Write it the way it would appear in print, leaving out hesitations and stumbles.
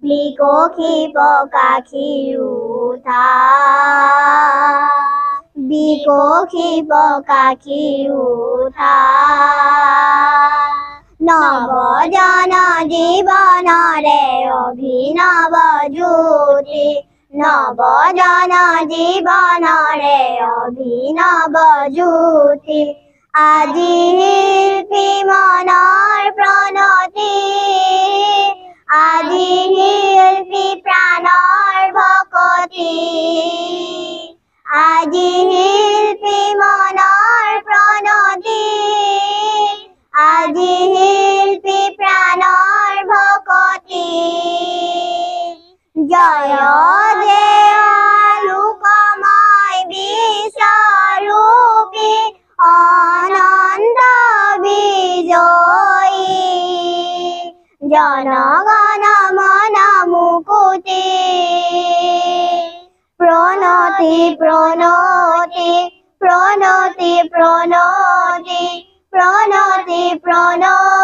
বিকোখী পকাখী উঠা বিকোখী পকাখী উঠা নবজন জীবনরে অভিনব জ্যোতি নবজন জীবনরে অভিনব জ্যোতি আজি শিল্পী মনৰ প্ৰণতি আজি শিল্পী প্ৰাণৰ ভকতি আজি শিল্পী মনৰ প্ৰণতি আজি শিল্পী প্ৰাণৰ ভকতি জয় দেৱ লোকময় বিশ্বৰূপী অনন্ত বিজয়ী জনগণ মন মুকুতি প্ৰণতি প্ৰণতি প্ৰণতি প্ৰণতি প্ৰণতি প্ৰণতি